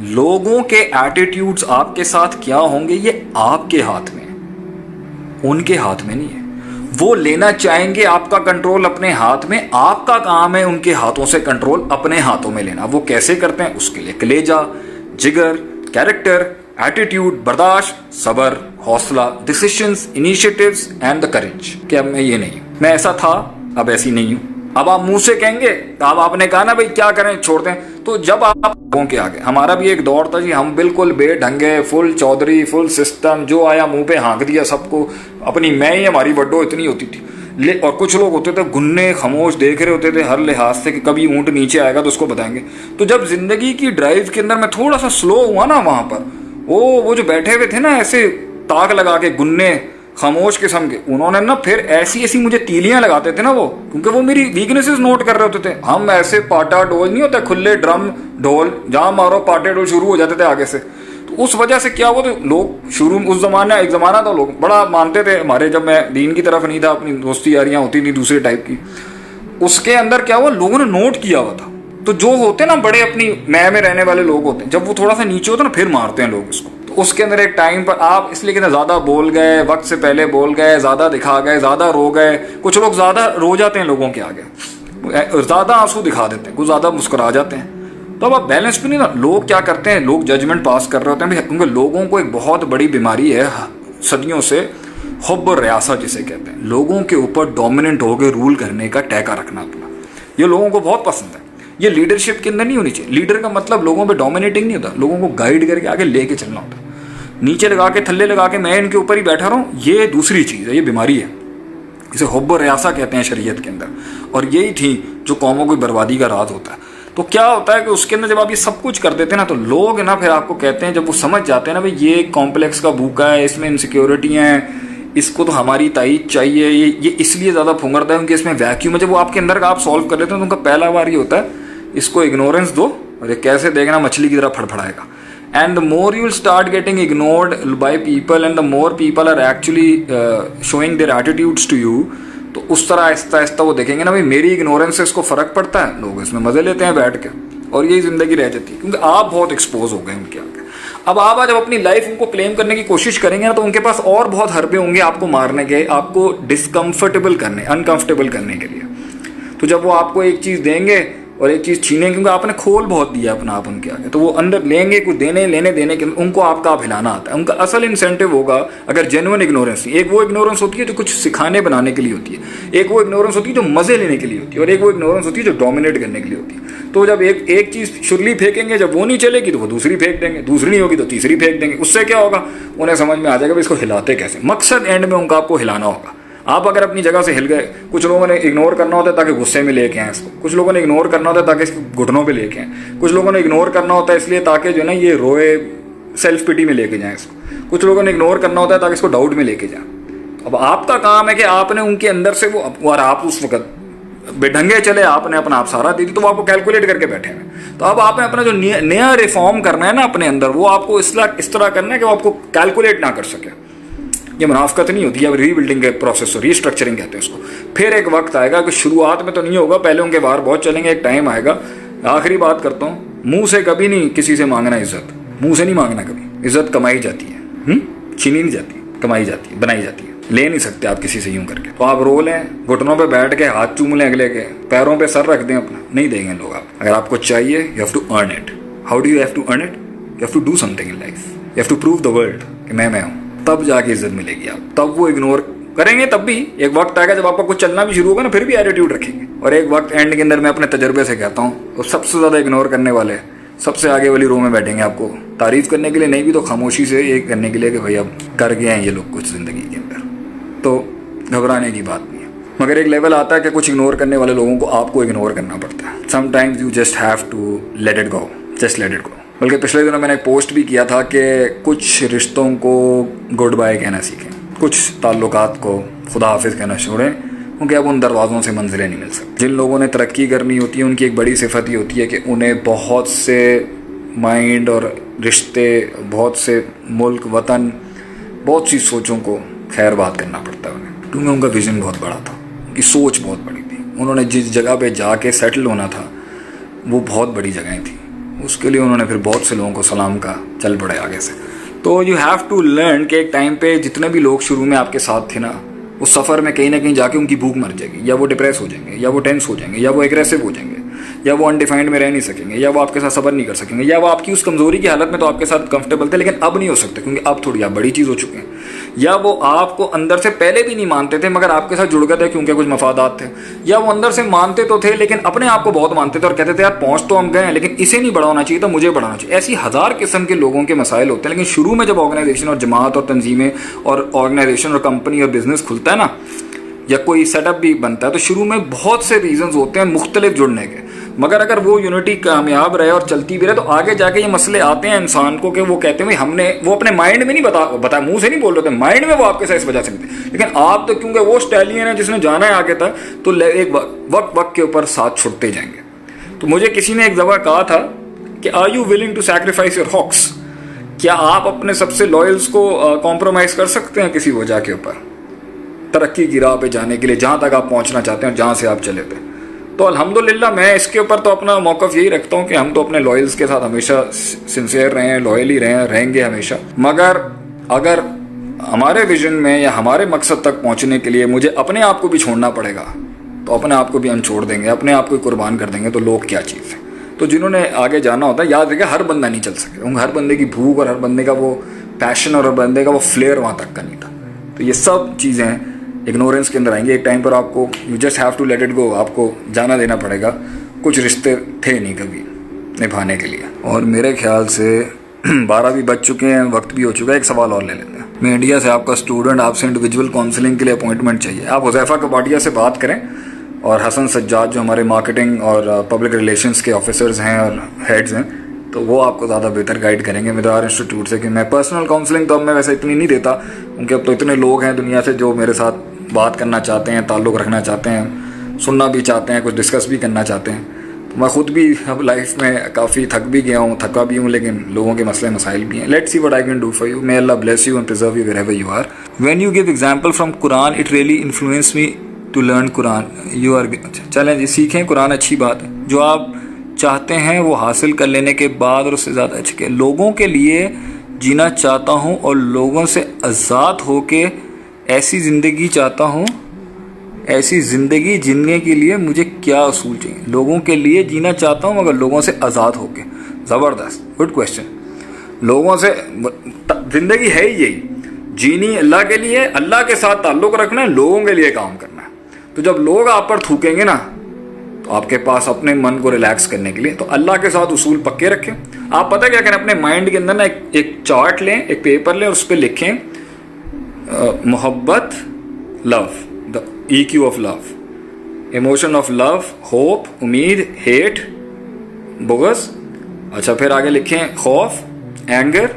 लोगों के एटीट्यूड्स आपके साथ क्या होंगे ये आपके हाथ में है, उनके हाथ में नहीं है। वो लेना चाहेंगे आपका कंट्रोल अपने हाथ में, आपका काम है उनके हाथों से कंट्रोल अपने हाथों में लेना। वो कैसे करते हैं उसके लिए कलेजा, जिगर, कैरेक्टर, एटीट्यूड, बर्दाश्त, सब्र, हौसला, decisions, initiatives and the courage कि अब मैं ये नहीं हूं, मैं ऐसा था अब ऐसी नहीं हूं। अब आप मुंह से कहेंगे, अब आपने कहा ना भाई क्या करें छोड़ दें, तो जब आप लोगों के आगे, हमारा भी एक दौर था जी, हम बिल्कुल बेढंगे, फुल चौधरी, फुल सिस्टम, जो आया मुंह पे हाँक दिया सबको, अपनी मैं ही हमारी बड्डो इतनी होती थी। और कुछ लोग होते थे गुन्ने खामोश देख रहे होते थे हर लिहाज से कि कभी ऊंट नीचे आएगा तो उसको बताएंगे। तो जब जिंदगी की ड्राइव के अंदर मैं थोड़ा सा स्लो हुआ ना, वहां पर वो जो बैठे हुए थे ना ऐसे ताक लगा के गुन्ने खामोश किस्म के, उन्होंने ना फिर ऐसी ऐसी मुझे तीलियां लगाते थे ना वो, क्योंकि वो मेरी वीकनेसेस नोट कर रहे होते थे। हम ऐसे पाटा डोल नहीं होता खुले ड्रम ढोल, जहां मारो पाटे डोल शुरू हो जाते थे आगे से। तो उस वजह से क्या हुआ, तो लोग शुरू में, उस जमाना एक जमाना था लोग बड़ा मानते थे हमारे, जब मैं दीन की तरफ नहीं था, अपनी दोस्ती यारियां होती थी दूसरे टाइप की, उसके अंदर क्या हुआ लोगों ने नोट किया हुआ था। तो जो होते ना बड़े अपनी मैं में रहने वाले लोग होते हैं, जब वो थोड़ा सा नीचे होते ना फिर मारते हैं लोग उसको। तो उसके अंदर एक टाइम पर आप इसलिए कहते ज्यादा बोल गए, वक्त से पहले बोल गए, ज्यादा दिखा गए, ज्यादा रो गए। कुछ लोग ज्यादा रो जाते हैं लोगों के आगे, ज्यादा आंसू दिखा देते हैं, कुछ ज्यादा मुस्कुरा जाते हैं। तो अब आप बैलेंस भी नहीं ना, लोग क्या करते हैं, लोग जजमेंट पास कर रहे होते हैं क्योंकि लोगों को एक बहुत बड़ी बीमारी है सदियों से, हुब्ब और रियासत जिसे कहते हैं, लोगों के ऊपर डोमिनेंट होकर रूल करने का टैका रखना अपना। ये लोगों को बहुत पसंद है। ये लीडरशिप के अंदर नहीं होनी चाहिए। लीडर का मतलब लोगों पे डोमिनेटिंग नहीं होता, लोगों को गाइड करके आगे लेके चलना होता है। नीचे लगा के थल्ले लगा के मैं इनके ऊपर ही बैठा रहा हूँ, ये दूसरी चीज़ है, ये बीमारी है। इसे हुब्ब और रियासा कहते हैं शरीयत के अंदर, और यही थी जो कौमों की बर्बादी का राज होता है। तो क्या होता है कि उसके अंदर जब आप ये सब कुछ कर देते हैं ना, तो लोग ना फिर आपको कहते हैं, जब वो समझ जाते हैं ना भाई ये कॉम्प्लेक्स का भूखा है, इसमें इनसिक्योरिटी हैं, इसको तो हमारी ताईद चाहिए, ये इसलिए ज़्यादा फुंगरता है क्योंकि इसमें वैक्यूम है। जब वो आपके अंदर का आप सॉल्व कर लेते हैं तो उनका पहला बार ये होता है इसको इग्नोरेंस दो, और ये कैसे देखना मछली की तरह फड़फड़ाएगा। And the more you will start getting ignored by people and the more people are actually showing their attitudes to you, तो उस तरह आहिस्ता आहिस्ता वो देखेंगे ना भाई मेरी इग्नोरेंस से इसको फ़र्क पड़ता है, लोग इसमें मज़े लेते हैं बैठ के, और यही ज़िंदगी रह जाती है क्योंकि आप बहुत एक्सपोज हो गए उनके आगे। अब आप जब अपनी लाइफ उनको क्लेम करने की कोशिश करेंगे ना, तो उनके पास और बहुत हरबे होंगे आपको मारने के, आपको डिस्कम्फर्टेबल करने, अनकंफर्टेबल करने के लिए। तो जब वो आपको एक चीज़ देंगे और एक चीज़ छीनेंगे, क्योंकि आपने खोल बहुत दिया अपना आप उनके आगे, तो वो अंदर लेंगे कुछ देने लेने देने के, उनको आपका आप हिलाना आता है। उनका असल इंसेंटिव होगा अगर जेन्युइन इग्नोरेंस नहीं। एक वो इग्नोरेंस होती है जो कुछ सिखाने बनाने के लिए होती है, एक वो इग्नोरेंस होती है जो मज़े लेने के लिए होती है, और एक वो इग्नोरेंस होती है जो डोमिनेट करने के लिए होती है। तो जब एक चीज़ शुरली फेंकेंगे, जब वो नहीं चलेगी तो वो दूसरी फेंक देंगे, दूसरी नहीं होगी तो तीसरी फेंक देंगे। उससे क्या होगा, उन्हें समझ में आ जाएगा इसको हिलाते कैसे। मकसद एंड में उनका आपको हिलाना होगा। आप अगर अपनी जगह से हिल गए, कुछ लोगों ने इग्नोर करना होता है ताकि गुस्से में लेके आए इसको, कुछ लोगों ने इग्नोर करना होता है ताकि इसको घुटनों पे लेके आए, कुछ लोगों ने इग्नोर करना होता है इसलिए ताकि जो है ना ये रोए, सेल्फ पिटी में लेके जाएं इसको, कुछ लोगों ने इग्नोर करना होता है ताकि इसको डाउट में लेके जाएं। अब आपका काम है कि आपने उनके अंदर से वो, और आप उस वक्त बेढंगे चले, आपने अपना आप सारा दे दी, तो वो आपको कैलकुलेट करके बैठे हैं। तो अब आपने अपना जो नया रिफॉर्म करना है ना अपने अंदर, वो आपको इस तरह करना है कि वो आपको कैलकुलेट ना कर सके। ये मुनाफकत नहीं होती है, रीबिल्डिंग के प्रोसेस, रीस्ट्रक्चरिंग कहते हैं उसको। फिर एक वक्त आएगा कि शुरुआत में तो नहीं होगा, पहले उनके वार बहुत चलेंगे, एक टाइम आएगा। आखिरी बात करता हूँ, मुंह से कभी नहीं किसी से मांगना इज्जत, मुंह से नहीं मांगना कभी। इज्जत कमाई जाती है, छीनी नहीं जाती, कमाई जाती है, बनाई जाती है। ले नहीं सकते आप किसी से यूं करके। तो आप रो लें, घुटनों पे बैठ के हाथ चूम लें अगले के, पैरों पे सर रख दें अपना, नहीं देंगे लोग आप। अगर आपको चाहिए, you have to earn it. How do you have to earn it? You have to do something in life, you have to prove the world कि मैं हूँ, तब जाके इज्जत मिलेगी आप। तब वो इग्नोर करेंगे, तब भी एक वक्त आएगा जब आपका कुछ चलना भी शुरू होगा ना, फिर भी एटीट्यूड रखेंगे। और एक वक्त एंड के अंदर मैं अपने तजर्बे से कहता हूँ, तो सबसे ज़्यादा इग्नोर करने वाले सबसे आगे वाली रो में बैठेंगे, आपको तारीफ करने के लिए नहीं भी तो खामोशी से एक करने के लिए कि भाई अब कर गए हैं ये लोग कुछ ज़िंदगी के अंदर। तो घबराने की बात नहीं है, मगर एक लेवल आता है कि कुछ इग्नोर करने वाले लोगों को आपको इग्नोर करना पड़ता है। Sometimes you just have to let it go, just let it go. बल्कि पिछले दिनों मैंने एक पोस्ट भी किया था कि कुछ रिश्तों को गुड बाय कहना सीखें, कुछ ताल्लुकात को खुदा हाफिज़ कहना छोड़ें, क्योंकि अब उन दरवाज़ों से मंजिलें नहीं मिल सकती। जिन लोगों ने तरक्की करनी होती है उनकी एक बड़ी सिफत ही होती है कि उन्हें बहुत से माइंड और रिश्ते, बहुत से मुल्क, वतन, बहुत सी सोचों को खैर बात करना पड़ता है उन्हें, क्योंकि उनका विज़न बहुत बड़ा था, उनकी सोच बहुत बड़ी थी। उन्होंने जिस जगह पे जाके सेटल होना था वो बहुत बड़ी जगहें थी, उसके लिए उन्होंने फिर बहुत से लोगों को सलाम कहा, चल पड़े आगे से। तो यू हैव टू लर्न कि एक टाइम पे जितने भी लोग शुरू में आपके साथ थे ना, उस सफ़र में कहीं ना कहीं जाके उनकी भूख मर जाएगी, या वो डिप्रेस हो जाएंगे, या वो टेंस हो जाएंगे, या वो एग्रेसिव हो जाएंगे, या वो अनडिफाइंड में रह नहीं सकेंगे, या वो आपके साथ सब्र नहीं कर सकेंगे, या वो आपकी उस कमज़ोरी की हालत में तो आपके साथ कंफर्टेबल थे लेकिन अब नहीं हो सकते क्योंकि अब थोड़ी आप बड़ी चीज़ हो चुके हैं, या वो आपको अंदर से पहले भी नहीं मानते थे मगर आपके साथ जुड़ गए थे क्योंकि कुछ मफादात थे, या वो अंदर से मानते तो थे लेकिन अपने आप को बहुत मानते थे और कहते थे यार पहुँच तो हम गए हैं लेकिन इसे नहीं बढ़ाना चाहिए तो मुझे बढ़ाना चाहिए। ऐसी हज़ार किस्म के लोगों के मसाइल होते हैं, लेकिन शुरू में जब ऑर्गेनाइजेशन और जमात और तंजीमें और ऑर्गेनाइजेशन और कंपनी और बिजनेस खुलता है ना, या कोई सेटअप भी बनता है, तो शुरू में बहुत से रीजंस होते हैं मुख्तलिफ जुड़ने के, मगर अगर वो यूनिटी कामयाब रहे और चलती भी रहे तो आगे जाके ये मसले आते हैं इंसान को कि वो कहते हैं हमने वो अपने माइंड में नहीं बताया, मुंह से नहीं बोल रहे थे, माइंड में वो आपके साथ इस वजह से नहीं थे, लेकिन आप तो क्योंकि वो स्टैलियन है जिसने जाना है आगे तक, तो एक वक्त के ऊपर साथ छुड़ते जाएंगे। तो मुझे किसी ने एक दफ़ा कहा था कि are you willing to sacrifice your hawks, क्या आप अपने सबसे लॉयल्स को कॉम्प्रोमाइज़ कर सकते हैं किसी वजह के ऊपर तरक्की की राह पे जाने के लिए, जहाँ तक आप पहुँचना चाहते हैं और जहाँ से आप चले थे। तो अल्हम्दुलिल्लाह मैं इसके ऊपर तो अपना मौक़िफ़ यही रखता हूँ कि हम तो अपने लॉयल्स के साथ हमेशा सिंसियर रहे हैं, लॉयल ही रहे हैं, रहेंगे हमेशा। मगर अगर हमारे विजन में या हमारे मकसद तक पहुँचने के लिए मुझे अपने आप को भी छोड़ना पड़ेगा तो अपने आप को भी हम छोड़ देंगे, अपने आप को कुर्बान कर देंगे, तो लोग क्या चीज़ है। तो जिन्होंने आगे जाना होता है याद रखिए हर बंदा नहीं चल सके, हर बंदे की भूख और हर बंदे का वो पैशन और हर बंदे का वो फ्लेयर वहाँ तक का नहीं था। तो ये सब चीज़ें इग्नोरेंस के अंदर आएंगे। एक टाइम पर आपको you just have to let it go, आपको जाना देना पड़ेगा। कुछ रिश्ते थे नहीं कभी निभाने के लिए। और मेरे ख्याल से 12 भी बज चुके हैं, वक्त भी हो चुका है। एक सवाल और ले लेते हैं। मैं इंडिया से आपका स्टूडेंट, आपसे इंडिविजुअल काउंसलिंग के लिए अपॉइंटमेंट चाहिए। आप हुज़ैफ़ा कबाडिया से बात करें और हसन सज्जाद जो हमारे मार्केटिंग और पब्लिक रिलेशंस के ऑफिसर्स हैं और हेड्स हैं, तो वो आपको ज़्यादा बेहतर गाइड करेंगे मिदार इंस्टीट्यूट से। कि मैं पर्सनल काउंसलिंग तो अब मैं वैसे इतनी नहीं देता क्योंकि अब तो इतने लोग हैं दुनिया से जो मेरे साथ बात करना चाहते हैं, ताल्लुक़ रखना चाहते हैं, सुनना भी चाहते हैं, कुछ डिस्कस भी करना चाहते हैं। तो मैं ख़ुद भी अब लाइफ में काफ़ी थक भी गया हूँ, थका भी हूँ, लेकिन लोगों के मसले मसाइल भी हैं। Let's see what I can do for you. May Allah bless you and preserve you wherever you are. When you give example from Quran it really influence me to learn Quran. You are चलें जी, सीखें कुरान, अच्छी बात है। जो आप चाहते हैं वो हासिल कर लेने के बाद और उससे ज़्यादा अच्छे लोगों के लिए जीना चाहता हूँ और लोगों से आज़ाद होके ऐसी ज़िंदगी चाहता हूँ। ऐसी ज़िंदगी जीने के लिए मुझे क्या असूल चाहिए? लोगों के लिए जीना चाहता हूँ मगर लोगों से आज़ाद होके। ज़बरदस्त, गुड क्वेश्चन। लोगों से ज़िंदगी है ही यही, जीनी अल्लाह के लिए, अल्लाह के साथ ताल्लुक़ रखना है, लोगों के लिए काम करना है। तो जब लोग आप पर थूकेंगे ना तो आपके पास अपने मन को रिलैक्स करने के लिए तो अल्लाह के साथ उसूल पक्के रखें। आप पता क्या करें, अपने माइंड के अंदर ना एक चार्ट लें, एक पेपर लें और उस पर लिखें मोहब्बत, love, the EQ of love, emotion of love, hope, उम्मीद, हेट, बुग़्ज़। अच्छा, फिर आगे लिखें खौफ, एंगर,